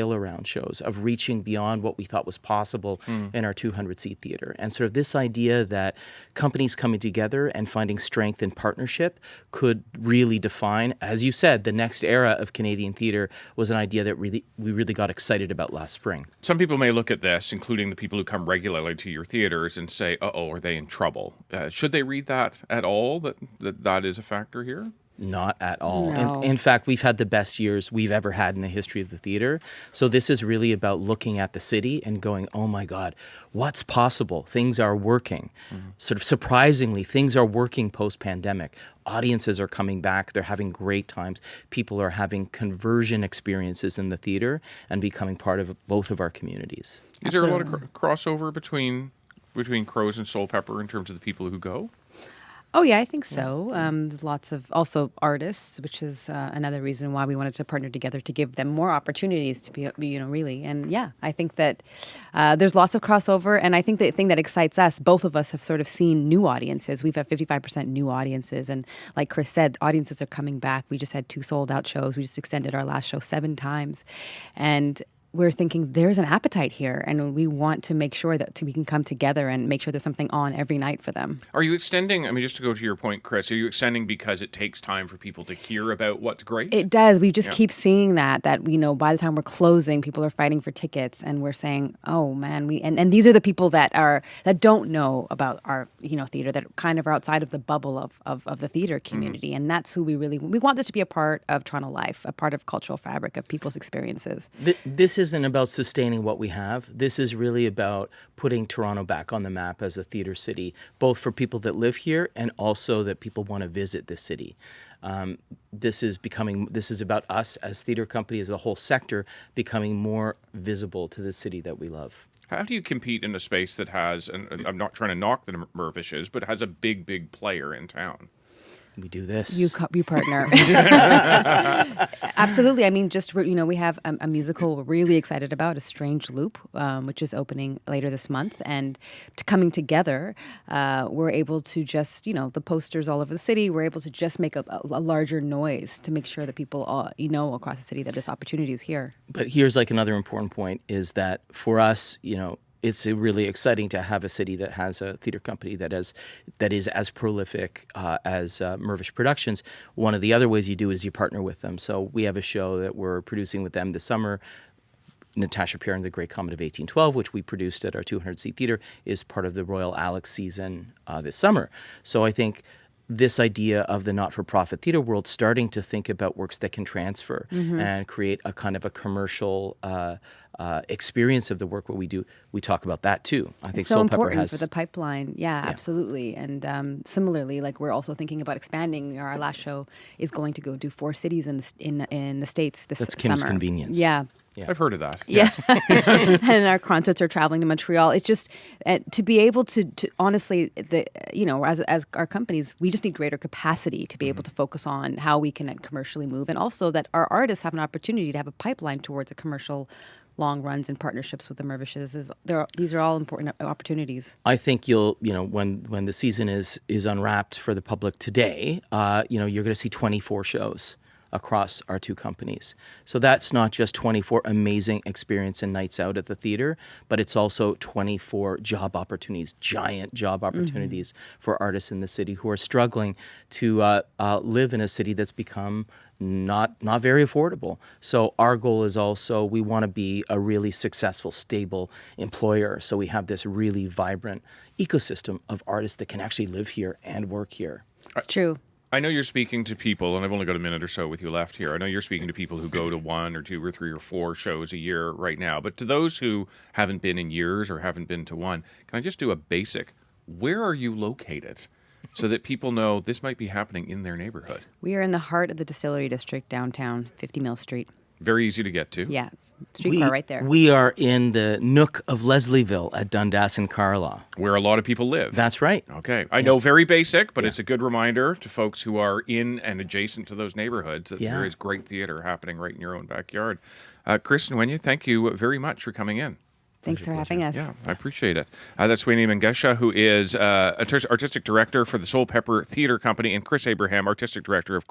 around shows, of reaching beyond what we thought was possible in our 200-seat theater. And sort of this idea that companies coming together and finding strength in partnership could really define, as you said, the next era of Canadian theater was an idea that we really got excited about last spring. Some people may look at this, including the people who come regularly to your theaters, and say, uh-oh, are they in trouble? Should they read that at all, that is a factor here? Not at all. No. In fact, we've had the best years we've ever had in the history of the theater. So this is really about looking at the city and going, oh my God, what's possible? Things are working. Sort of surprisingly, things are working post-pandemic. Audiences are coming back. They're having great times. People are having conversion experiences in the theater and becoming part of both of our communities. Is there a lot of crossover between Crows and Soulpepper in terms of the people who go? Oh, yeah, I think so. There's lots of also artists, which is another reason why we wanted to partner together to give them more opportunities to be, really. And yeah, I think that there's lots of crossover. And I think the thing that excites us, both of us have sort of seen new audiences. We've had 55% new audiences. And like Chris said, audiences are coming back. We just had 2 sold out shows. We just extended our last show 7 times. And we're thinking there's an appetite here, and we want to make sure that we can come together and make sure there's something on every night for them. Are you extending, just to go to your point, Chris, are you extending because it takes time for people to hear about what's great? It does. We just keep seeing that by the time we're closing, people are fighting for tickets, and we're saying, oh man, and these are the people that don't know about our, theater, that kind of are outside of the bubble of the theater community. And that's who we want this to be a part of Toronto life, a part of cultural fabric of people's experiences. This isn't about sustaining what we have. This is really about putting Toronto back on the map as a theater city, both for people that live here and also that people want to visit the city. This is about us as theater company, as a whole sector, becoming more visible to the city that we love. How do you compete in a space that has, and I'm not trying to knock the Mervishes, but has a big player in town? We do this. You partner. Absolutely. We have a musical we're really excited about, A Strange Loop, which is opening later this month. And coming together, we're able to just, the posters all over the city, we're able to just make a larger noise to make sure that people across the city that this opportunity is here. But here's like another important point is that for us, it's really exciting to have a city that has a theater company that is as prolific as Mervish Productions. One of the other ways you do is you partner with them. So we have a show that we're producing with them this summer. Natasha Pierre and the Great Comet of 1812, which we produced at our 200-seat theater, is part of the Royal Alex season this summer. So I think this idea of the not-for-profit theater world starting to think about works that can transfer and create a kind of a commercial experience of the work what we do. We talk about that too. I think it's so Soulpepper important for the pipeline. Yeah, absolutely. And similarly, we're also thinking about expanding. Our last show is going to go do 4 cities in the States this That's summer. Kim's Convenience. Yeah. I've heard of that. Yes. And our concerts are traveling to Montreal. It's just to be able to honestly, as our companies, we just need greater capacity to be able to focus on how we can commercially move, and also that our artists have an opportunity to have a pipeline towards a commercial long runs and partnerships with the Mervishes. These are all important opportunities. I think when the season is unwrapped for the public today, you're going to see 24 shows across our 2 companies. So that's not just 24 amazing experience and nights out at the theater, but it's also 24 job opportunities, giant job opportunities for artists in the city who are struggling to live in a city that's become not very affordable. So our goal is also we want to be a really successful, stable employer. So we have this really vibrant ecosystem of artists that can actually live here and work here. It's true. I know you're speaking to people, and I've only got a minute or so with you left here. I know you're speaking to people who go to 1 or 2 or 3 or 4 shows a year right now. But to those who haven't been in years or haven't been to one, can I just do a basic? Where are you located? So that people know this might be happening in their neighborhood. We are in the heart of the Distillery District, downtown, 50 Mill Street. Very easy to get to. Yeah, streetcar right there. We are in the nook of Leslieville at Dundas and Carlaw. Where a lot of people live. That's right. Okay. I know very basic, but it's a good reminder to folks who are in and adjacent to those neighborhoods that there is great theater happening right in your own backyard. Chris and Weyni, thank you very much for coming in. Thanks for having us. Yeah, I appreciate it. That's Weyni Mengesha, who is artistic director for the Soulpepper Theater Company, and Chris Abraham, artistic director of